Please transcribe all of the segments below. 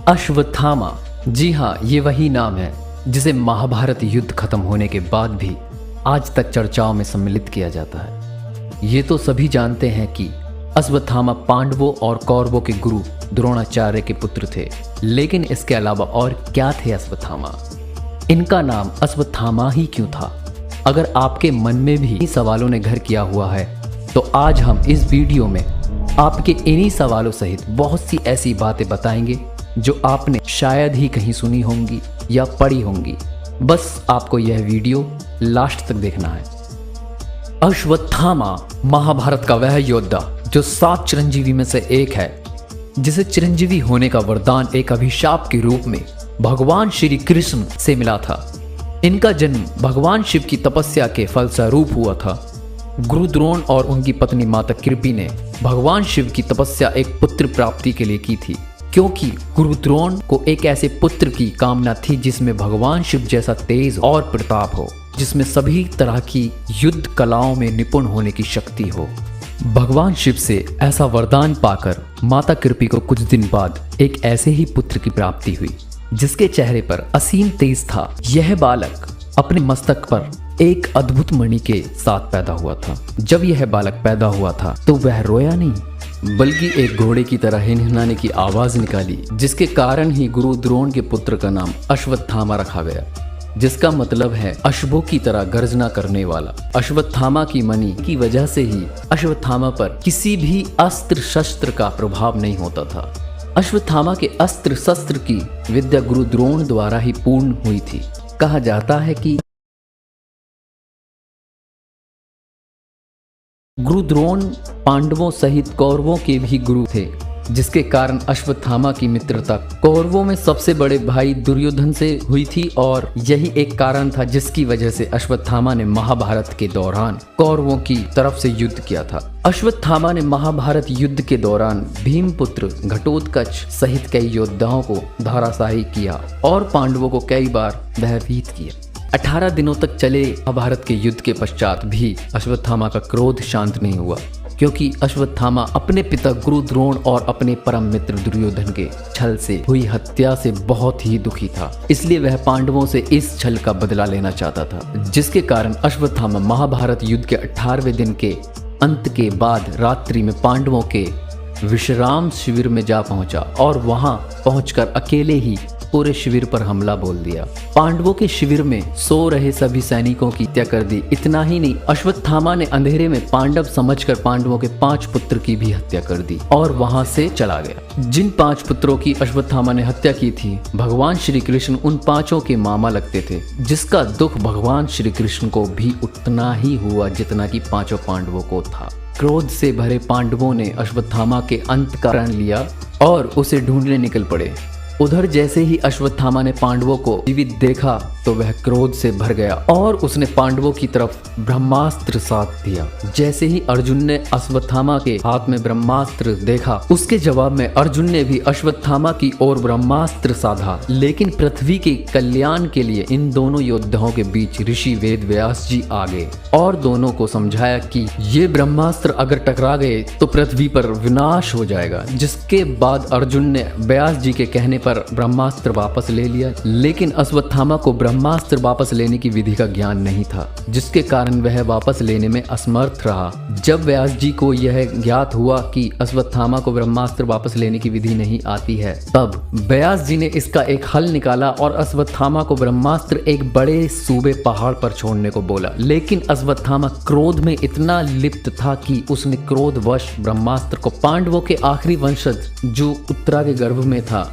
अश्वत्थामा, जी हाँ, ये वही नाम है जिसे महाभारत युद्ध खत्म होने के बाद भी आज तक चर्चाओं में सम्मिलित किया जाता है। ये तो सभी जानते हैं कि अश्वत्थामा पांडवों और कौरवों के गुरु द्रोणाचार्य के पुत्र थे, लेकिन इसके अलावा और क्या थे अश्वत्थामा? इनका नाम अश्वत्थामा ही क्यों था? अगर आपके मन में भी इन सवालों ने घर किया हुआ है तो आज हम इस वीडियो में आपके इन्हीं सवालों सहित बहुत सी ऐसी बातें बताएंगे जो आपने शायद ही कहीं सुनी होंगी या पढ़ी होंगी। बस आपको यह वीडियो लास्ट तक देखना है। अश्वत्थामा महाभारत का वह योद्धा जो 7 चिरंजीवी में से एक है, जिसे चिरंजीवी होने का वरदान एक अभिशाप के रूप में भगवान श्री कृष्ण से मिला था। इनका जन्म भगवान शिव की तपस्या के फलस्वरूप हुआ था। गुरु द्रोण और उनकी पत्नी माता कृपि ने भगवान शिव की तपस्या एक पुत्र प्राप्ति के लिए की थी, क्योंकि गुरु द्रोण को एक ऐसे पुत्र की कामना थी जिसमें भगवान शिव जैसा तेज और प्रताप हो, जिसमें सभी तरह की युद्ध कलाओं में निपुण होने की शक्ति हो। भगवान शिव से ऐसा वरदान पाकर माता कृपि को कुछ दिन बाद एक ऐसे ही पुत्र की प्राप्ति हुई जिसके चेहरे पर असीम तेज था। यह बालक अपने मस्तक पर एक अद्भुत मणि के साथ पैदा हुआ था। जब यह बालक पैदा हुआ था तो वह रोया नहीं, बल्कि एक घोड़े की तरह हिनहिनाने की आवाज निकाली, जिसके कारण ही गुरु द्रोण के पुत्र का नाम अश्वत्थामा रखा गया, जिसका मतलब है अश्वों की तरह गर्जना करने वाला। अश्वत्थामा की मणि की वजह से ही अश्वत्थामा पर किसी भी अस्त्र शस्त्र का प्रभाव नहीं होता था। अश्वत्थामा के अस्त्र शस्त्र की विद्या गुरु द्रोण द्वारा ही पूर्ण हुई थी। कहा जाता है कि गुरु द्रोण पांडवों सहित कौरवों के भी गुरु थे, जिसके कारण अश्वत्थामा की मित्रता कौरवों में सबसे बड़े भाई दुर्योधन से हुई थी, और यही एक कारण था जिसकी वजह से अश्वत्थामा ने महाभारत के दौरान कौरवों की तरफ से युद्ध किया था। अश्वत्थामा ने महाभारत युद्ध के दौरान भीमपुत्र घटोत्कच सहित कई योद्धाओं को धराशायी किया और पांडवों को कई बार भयभीत किया। 18 दिनों तक चले महाभारत के युद्ध के पश्चात भी अश्वत्थामा का क्रोध शांत नहीं हुआ, क्योंकि अश्वत्थामा अपने पिता गुरु द्रोण और अपने परम मित्र दुर्योधन के छल से हुई हत्या से बहुत ही दुखी था। इसलिए वह पांडवों से इस छल का बदला लेना चाहता था, जिसके कारण अश्वत्थामा महाभारत युद्ध के 18वें दिन के अंत के बाद रात्रि में पांडवों के विश्राम शिविर में जा पहुंचा और वहां पहुंचकर अकेले ही पूरे शिविर पर हमला बोल दिया। पांडवों के शिविर में सो रहे सभी सैनिकों की हत्या कर दी। इतना ही नहीं, अश्वत्थामा ने अंधेरे में पांडव समझकर पांडवों के 5 पुत्र की भी हत्या कर दी और वहां से चला गया। जिन 5 पुत्रों की अश्वत्थामा ने हत्या की थी, भगवान श्री कृष्ण उन 5 के मामा लगते थे, जिसका दुख भगवान श्री कृष्ण को भी उतना ही हुआ जितना कि 5 पांडवों को था। क्रोध से भरे पांडवों ने अश्वत्थामा के अंत का प्रण लिया और उसे ढूंढने निकल पड़े। उधर जैसे ही अश्वत्थामा ने पांडवों को जीवित देखा तो वह क्रोध से भर गया और उसने पांडवों की तरफ ब्रह्मास्त्र साध दिया। जैसे ही अर्जुन ने अश्वत्थामा के हाथ में ब्रह्मास्त्र देखा, उसके जवाब में अर्जुन ने भी अश्वत्थामा की ओर ब्रह्मास्त्र साधा। लेकिन पृथ्वी के कल्याण के लिए इन दोनों योद्धाओं के बीच ऋषि वेद व्यास जी आ गए और दोनों को समझाया कि ये ब्रह्मास्त्र अगर टकरा गए तो पृथ्वी पर विनाश हो जाएगा। जिसके बाद अर्जुन ने व्यास जी के कहने पर ब्रह्मास्त्र वापस ले लिया, लेकिन अश्वत्थामा को ब्रह्मास्त्र वापस लेने की विधि का ज्ञान नहीं था, जिसके कारण वह वापस लेने में असमर्थ रहा। जब व्यास जी को यह ज्ञात हुआ कि अश्वत्थामा को ब्रह्मास्त्र वापस लेने की विधि नहीं आती है, तब व्यास जी ने इसका एक हल निकाला और अश्वत्थामा को ब्रह्मास्त्र एक बड़े सूबे पहाड़ पर छोड़ने को बोला। लेकिन अश्वत्थामा क्रोध में इतना लिप्त था कि उसने क्रोधवश ब्रह्मास्त्र को पांडवों के आखिरी वंशज जो उत्तरा के गर्भ में था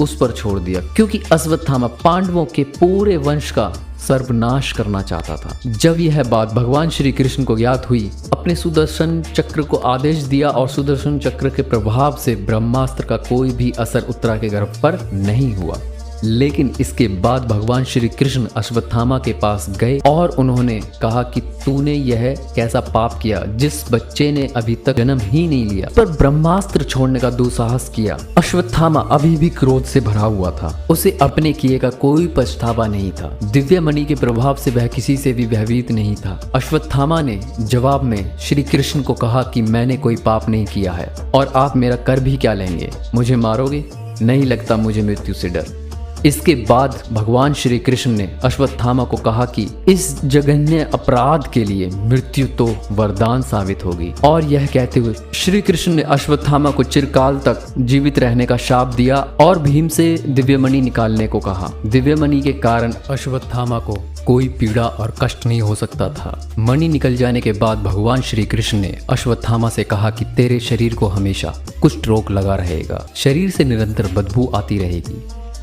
उस पर छोड़ दिया, क्योंकि अश्वत्थामा पांडवों के पूरे वंश का सर्वनाश करना चाहता था। जब यह बात भगवान श्री कृष्ण को ज्ञात हुई, अपने सुदर्शन चक्र को आदेश दिया और सुदर्शन चक्र के प्रभाव से ब्रह्मास्त्र का कोई भी असर उत्तरा के गर्भ पर नहीं हुआ। लेकिन इसके बाद भगवान श्री कृष्ण अश्वत्थामा के पास गए और उन्होंने कहा कि तूने यह कैसा पाप किया जिस बच्चे ने अभी तक जन्म ही नहीं लिया पर ब्रह्मास्त्र छोड़ने का दुस्साहस किया। अश्वत्थामा अभी भी क्रोध से भरा हुआ था, उसे अपने किए का कोई पछतावा नहीं था। दिव्य मणि के प्रभाव से वह किसी से भी भयभीत नहीं था। अश्वत्थामा ने जवाब में श्री कृष्ण को कहा कि मैंने कोई पाप नहीं किया है और आप मेरा कर भी क्या लेंगे, मुझे मारोगे? नहीं लगता मुझे मृत्यु से डर। इसके बाद भगवान श्री कृष्ण ने अश्वत्थामा को कहा कि इस जघन्य अपराध के लिए मृत्यु तो वरदान साबित होगी। और यह कहते हुए श्री कृष्ण ने अश्वत्थामा को चिरकाल तक जीवित रहने का शाप दिया और भीम से दिव्यमणि निकालने को कहा। दिव्यमणि के कारण अश्वत्थामा को कोई पीड़ा और कष्ट नहीं हो सकता था। मणि निकल जाने के बाद भगवान श्री कृष्ण ने अश्वत्थामा से कहा कि तेरे शरीर को हमेशा कुष्ठ रोग लगा रहेगा, शरीर से निरंतर बदबू आती रहेगी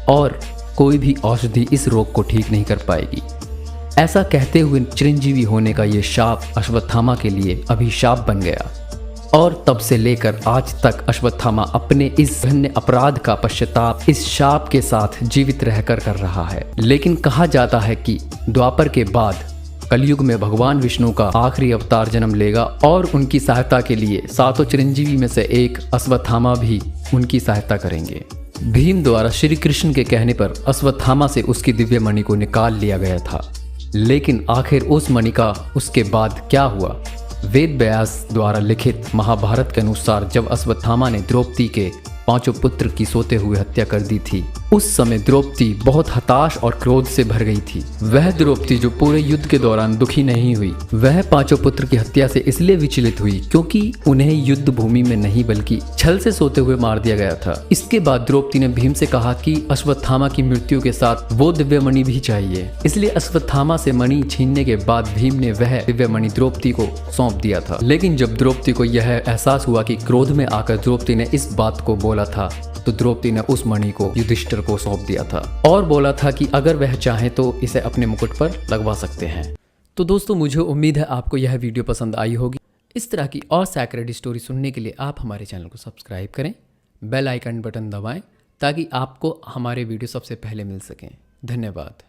और कोई भी औषधि इस रोग को ठीक नहीं कर पाएगी। ऐसा कहते हुए चिरंजीवी होने का ये शाप अश्वत्थामा के लिए अभिशाप बन गया और तब से लेकर आज तक अश्वत्थामा अपने इस घृण्य अपराध का पश्चाताप इस शाप के साथ जीवित रहकर कर रहा है। लेकिन कहा जाता है कि द्वापर के बाद कलयुग में भगवान विष्णु का आखिरी अवतार जन्म लेगा और उनकी सहायता के लिए सातों चिरंजीवी में से एक अश्वत्थामा भी उनकी सहायता करेंगे। भीम द्वारा श्री कृष्ण के कहने पर अश्वत्थामा से उसकी दिव्य मणि को निकाल लिया गया था, लेकिन आखिर उस मणि का उसके बाद क्या हुआ? वेद व्यास द्वारा लिखित महाभारत के अनुसार जब अश्वत्थामा ने द्रौपदी के 5 पुत्र की सोते हुए हत्या कर दी थी, उस समय द्रौपदी बहुत हताश और क्रोध से भर गई थी। वह द्रौपदी जो पूरे युद्ध के दौरान दुखी नहीं हुई, वह 5 पुत्र की हत्या से इसलिए विचलित हुई क्योंकि उन्हें युद्ध भूमि में नहीं बल्कि छल से सोते हुए मार दिया गया था। इसके बाद द्रौपदी ने भीम से कहा कि अश्वत्थामा की मृत्यु के साथ वो दिव्य मणि भी चाहिए। इसलिए अश्वत्थामा से मणि छीनने के बाद भीम ने वह दिव्य मणि द्रौपदी को सौंप दिया था। लेकिन जब द्रौपदी को यह एहसास हुआ कि क्रोध में आकर द्रौपदी ने इस बात को बोला था, तो द्रौपदी ने उस मणि को युधिष्ठिर को सौंप दिया था और बोला था कि अगर वह चाहे तो इसे अपने मुकुट पर लगवा सकते हैं। तो दोस्तों, मुझे उम्मीद है आपको यह वीडियो पसंद आई होगी। इस तरह की और सैक्रेड स्टोरी सुनने के लिए आप हमारे चैनल को सब्सक्राइब करें, बेल आइकन बटन दबाएं ताकि आपको हमारे वीडियो सबसे पहले मिल सकें। धन्यवाद।